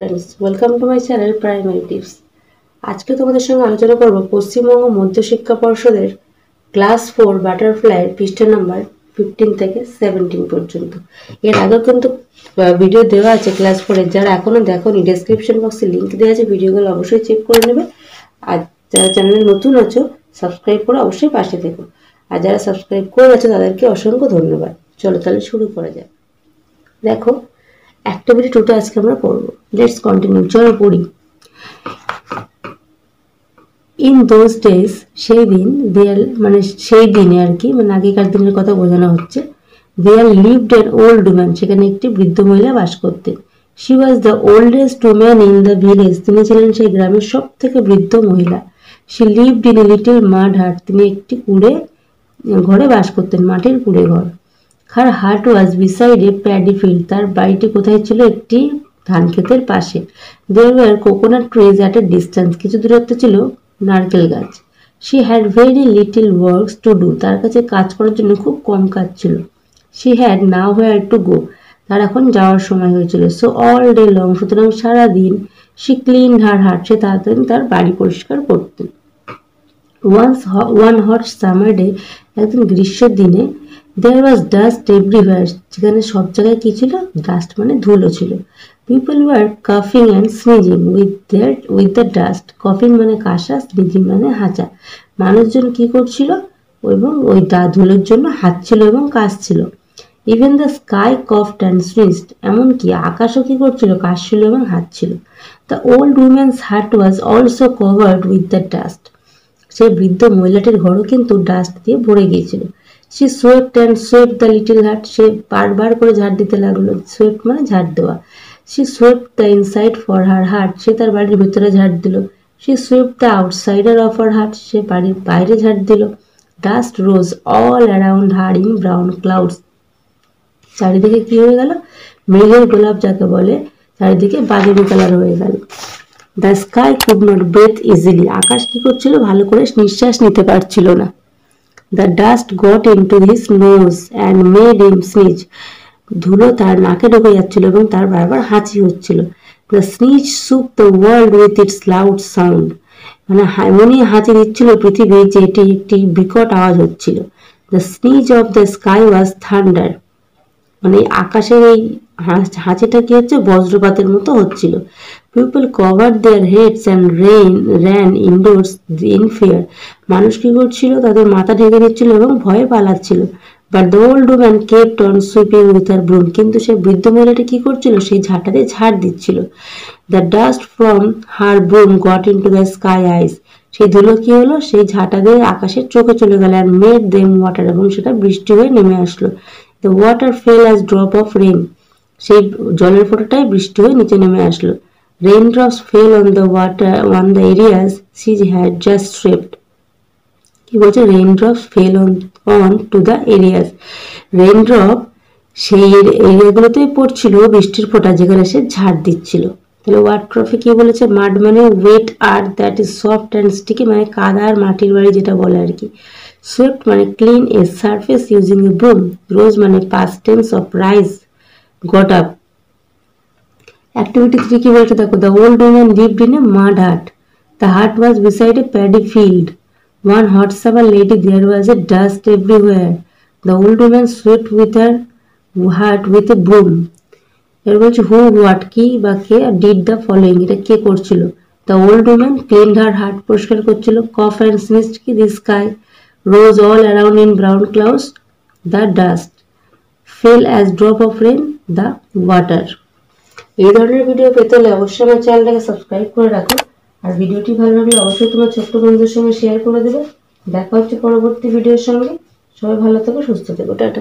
Friends welcome to my channel primary tips. आज के तुम्हारे संगे आलोचना करब पश्चिमबंग मध्य शिक्षा पर्षदेर क्लास 4 बाटारफ्लाई पृष्ठ नम्बर 15 থেকে 17 পর্যন্ত। এর আগে কিন্তু ভিডিও দেওয়া আছে ক্লাস 4 এর, যারা এখনো দেখোনি ডেসক্রিপশন বক্সে লিংক দেওয়া আছে, ভিডিওগুলো অবশ্যই চেক করে নেবে। আর যারা চ্যানেলে নতুন আছো সাবস্ক্রাইব করে অবশ্যই পাশে থেকো, আর যারা সাবস্ক্রাইব করে আছো তাদেরকে অসংখ্য ধন্যবাদ। চলো তাহলে শুরু করা যাক। দেখো অ্যাক্টিভিটি 2টা আজকে আমরা পড়ব। লেটস কন্টিনিউ, চলো পড়ি। ইন দোজ ডেজ, সেই দিন, দেয়ার মানে সেই দিনে আর কি, মানে আগেকার দিনের কথা বোঝানো হচ্ছে। There lived an old man, সেখানে একটি বৃদ্ধ মহিলা বাস করতেন। She was the oldest woman in the village, তিনি ছিলেন সেই গ্রামের সব থেকে বৃদ্ধ মহিলা। She lived in a little mud hut, তিনি একটি কুড়ে ঘরে বাস করতেন, মাটির কুড়ে ঘর। Her hut was beside a paddy field, তার বাড়িটি কোথায় ছিল? একটি ধান ক্ষেতের পাশে। There were coconut trees at a distance, কিছু দূরত্বে ছিল নারকেল গাছ। She had very little works to do, তার কাছে কাজ করার জন্য খুব কম কাজ ছিল। She had nowhere to go, তার এখন যাওয়ার সময় হয়েছিল। সো অল ডে লং, সুতরাং সারাদিন শি ক্লিন হার হাট, সে তাড়াতাড়ি তার বাড়ি পরিষ্কার করতেন। ওয়ান হট সামার ডে, একদিন গ্রীষ্মের দিনে, দেয়ার ওয়াজ ডাস্ট এভরিওয়্যার, যেখানে সব জায়গায় কি ছিল? ডাস্ট মানে ধুলো ছিল। পিপল ওয়ার কাফিং and sneezing with the dust, কফিং মানে কাশা, স্নিজিং মানে হাঁচা। মানুষজন কি করছিল? এবং ওই ধুলোর জন্য হাঁচছিল এবং কাশছিল। ইভেন দ্য স্কাই কফড অ্যান্ড স্নিজড, এমনকি আকাশও কি করছিল? কাশছিল এবং হাঁচছিল। The old women's hut was also covered with the dust, সেই বৃদ্ধ মহিলাটির ঘরও কিন্তু ডাস্ট দিয়ে ভরে গিয়েছিল। সে swept and swept the little hut, সে বারবার করে ঝাড় দিতে লাগলো। সোয়েপ্ট মানে ঝাড় দেওয়া। সে swept the inside for her hut, সে তার বাড়ির ভেতরে ঝাড় দিল। সে swept the outsider of her hut, সে বাড়ির বাইরে ঝাড় দিল। Dust rose all around her in brown clouds, চারিদিকে কি হয়ে গেল? মেঘের গোলাপ যাকে বলে, চারিদিকে বাদামি কালার হয়ে গেল। The sky could not breathe easily, আকাশ কি করছিল? ভালো করে নিঃশ্বাস নিতে পারছিল না। The dust got into his nose and made him sneeze, ধুলো তার নাকে ঢুকে যাচ্ছিল এবং তার বারবার হাঁচি হচ্ছিল। দ্য স্নিজ শুক the world with its loud sound, মানে এমনই হাঁচি দিচ্ছিল পৃথিবী যে এটি একটি বিকট আওয়াজ হচ্ছিল। The sneeze of the sky was thunder, মানে আকাশের এই হাঁচিটা কি হচ্ছে? বজ্রপাতের মতো হচ্ছিল। People cover their heads and ran indoors in fear, মানুষ কি করছিল? তাদের মাথা ঢেকে দিচ্ছিল এবং ভয়ে পালাচ্ছিল। But the old woman kept on sweeping with her broom, কিন্তু সেই বৃদ্ধ মহিলাটি কি করছিল? সেই ঝাঁটা দিয়ে ঝাড় দিচ্ছিল। The dust from her broom got into the sky eyes, সেই ধুলো কি হলো? সেই ঝাঁটা দিয়ে আকাশের চোখে চলে গেল। আর মেড দেম ওয়াটার, এবং সেটা বৃষ্টি হয়ে নেমে আসলো। The water fell as drop of rain, সেই জলের ফোঁটাটাই বৃষ্টি হয়ে নিচে নেমে আসলো। Raindrops fell on the water on the areas she had just swept, কি বলছে? Raindrops fell on to the areas, রেইনড্রপ সেই এরিয়াগুলোতেই পড়ছিল বৃষ্টির ফোঁটা, যেখানে সে ঝাড় দিচ্ছিল। তাহলে ওয়াট ট্রফি কি বলেছে? মাড মানে wet earth that is soft and sticky, মানে কাদা আর মাটির বাড়ি যেটা বলে আর কি। সুইফট মানে clean a surface using a broom. Rose মানে past tense of rise got up. Activity 3 কি বলছে দেখো। The old woman lived in a mud hut. The hut was beside a paddy field. One hot summer lady, there was a dust everywhere. The old woman swept with her hut with a broom. এর বলছে who, what, কি বা কে, did the following, এটা কে করছিল? The old woman cleaned her hut, পরিষ্কার করছিল। Cough and sneezed, কি? The sky rose all around in brown clouds. The dust fell as drop of rain. The water. এই ধরনের video পেতে হলে অবশ্যই আমার চ্যানেলটাকে সাবস্ক্রাইব করে রাখো, আর ভিডিওটি ভালো লাগলে অবশ্যই তোমার ছোট্ট বন্ধুদের সঙ্গে শেয়ার করে দেবে। দেখা হচ্ছে পরবর্তী ভিডিওর সঙ্গে। সবাই ভালো থেকো, সুস্থ থেকো, টাটা।